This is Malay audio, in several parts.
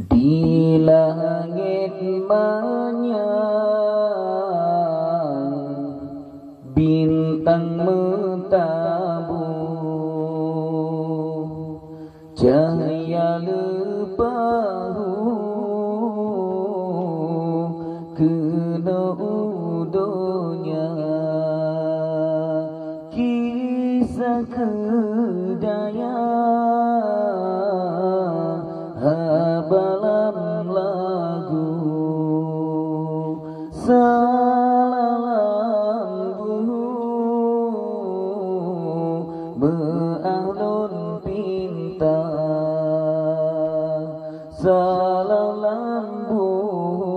Di langit manyang bintang mentabuh, cahaya lepahu kena udonya, kisah kedaya habalam lagu salalam buhu be'ahlun pinta salalam buhu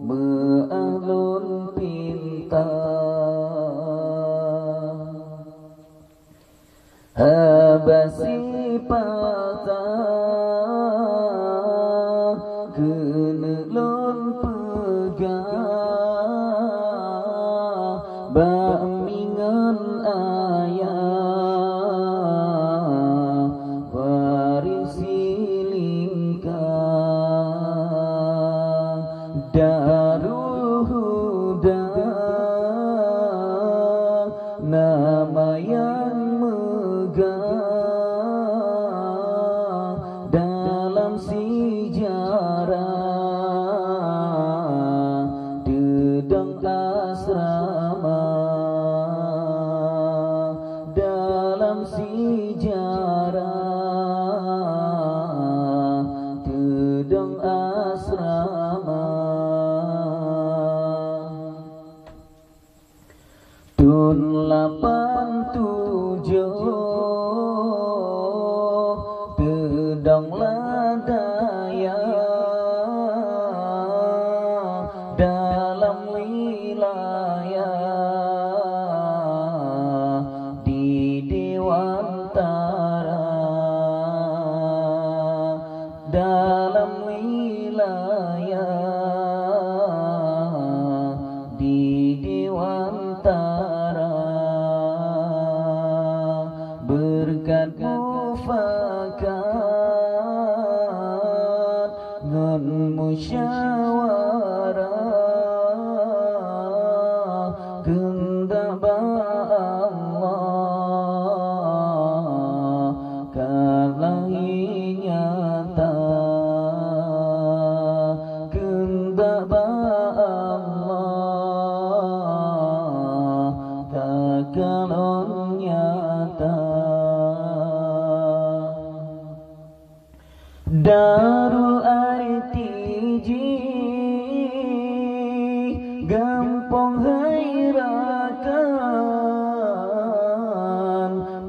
be'ahlun pinta habasi patah kena lon pegah bamingan ayah warisi lingkah darul huda nama yang dalam sejarah dedang asrama, dalam sejarah dedang asrama. Tun 87 dedang ladaya dalam wilayah di Dewantara, dalam wilayah di Dewantara berkat mufakat ngan musyawarah kehendak Allah kalahi nyata, kehendak Allah kalau nyata. Darul RTG gampang hairakan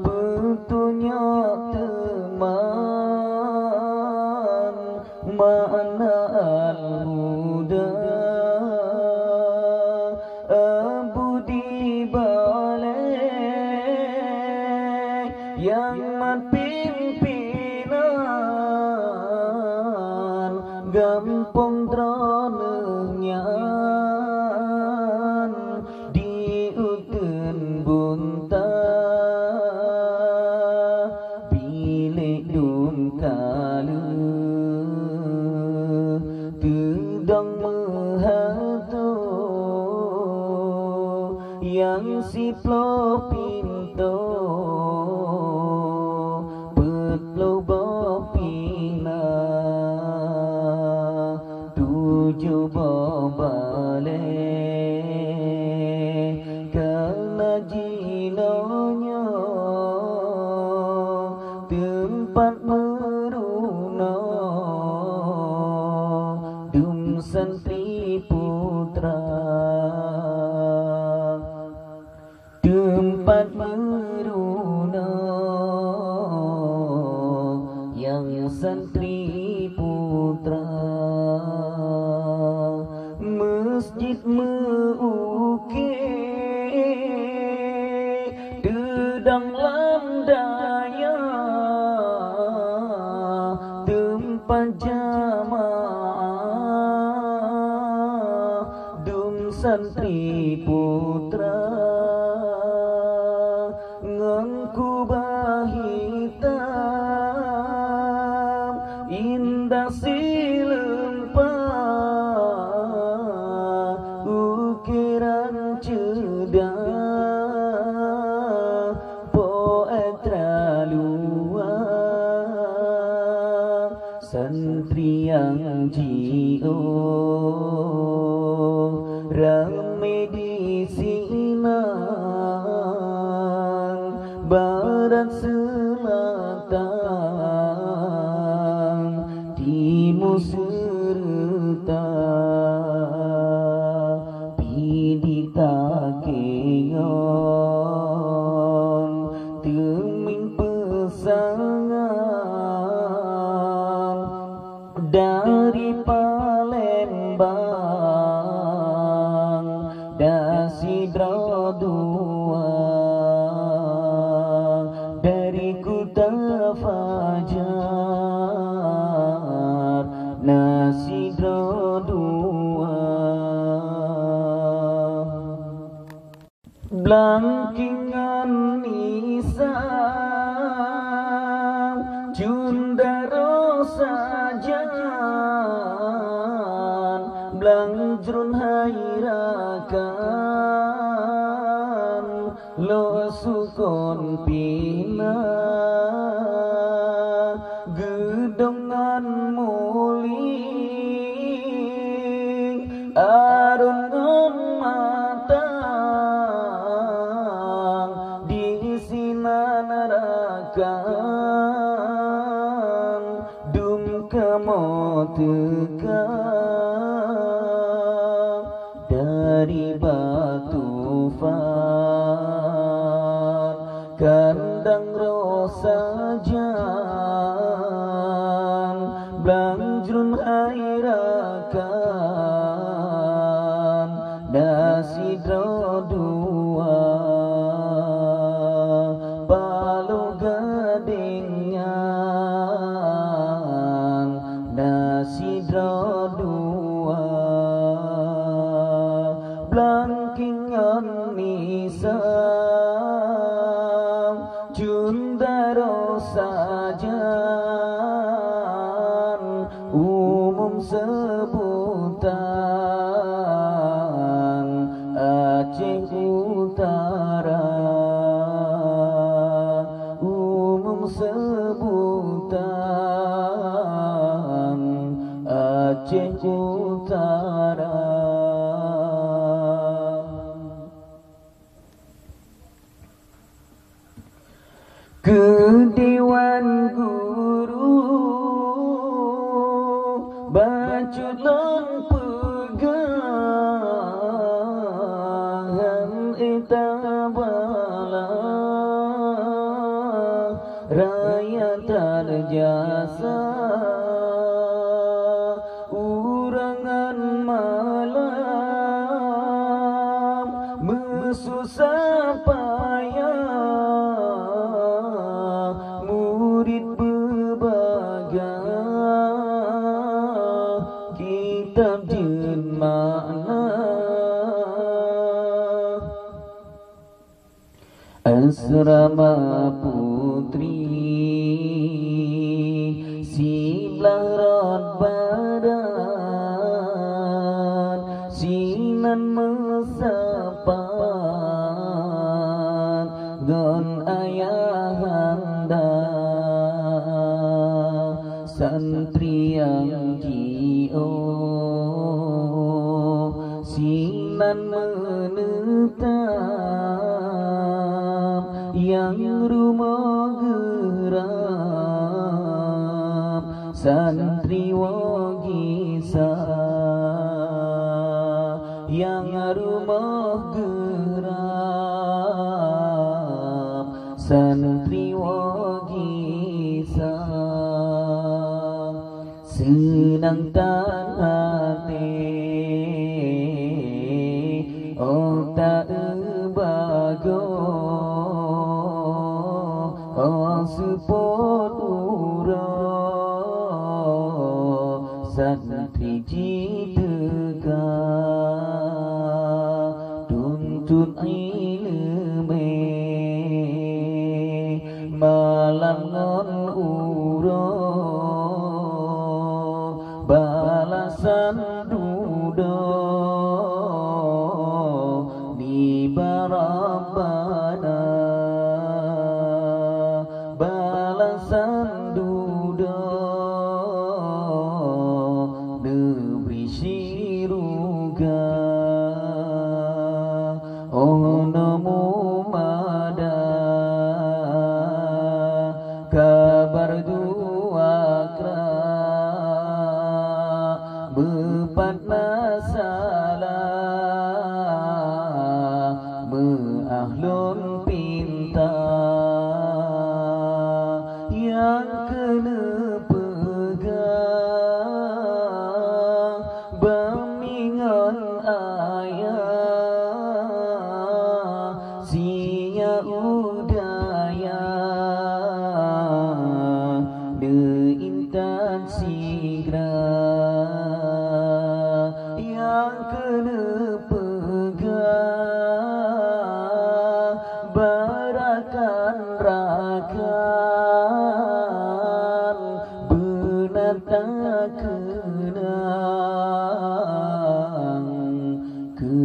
petunjuk teman mana al-huda abudi balik yang pimpinan gampang dronenyan diuten bunta bilik dun kala tudang mehatu yang siplo pinto petlo bopina tujuh balik karena jinonya tempat meruna dum santri putra, tempat meruna yang santri putra, masjid meukir dedang landaya tempat jamaah dum santri putra ngangku bahita silempa ukiran cedah poetra luar santri yang jio rame di sinan barat selatan timur serta pidita keyon teming pesangan dari Palembang Dasidra dua dari Kuta Fajar Nasidra dua Blangkingan Nisam Jundaro sajan Blangjrun hairakan Lo sukon pina Gedongan muling Arungan matang Di sinan narakan Dum kamo tekan Dari batu far Kandang rosajan Blangjrun hairakan Dasidra dua Palu gadingan Dasidra dua Blangkingan Nisam Jundaro sajan Umum sebutan Aceh Utara Umum sebutan Aceh Utara Kedewan guru baculan pegangan etabala raya terjasa urangan malam mesusah payah murid berbagai kitab jin makna asrama putri sebelah rot badan sinan mesapan gon ayahanda santri yang jio sinan menetap yang rumah geram santri wogisa yang rumah geram santri wogisa senang tan hati oh tak bago oh support ura santri jitega tuntun ilme malam ngon ura sanduda negeri Siruga namo mada kabar duakra bepat masalah meahlun pinta yang kena pegang bamingan ayah sia udaya de intan sigra yang kena pegang barakan rakan benar tak kenang ke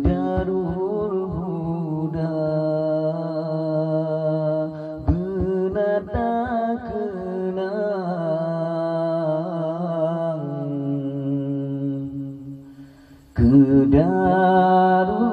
Darul Huda benar tak kenang ke Darul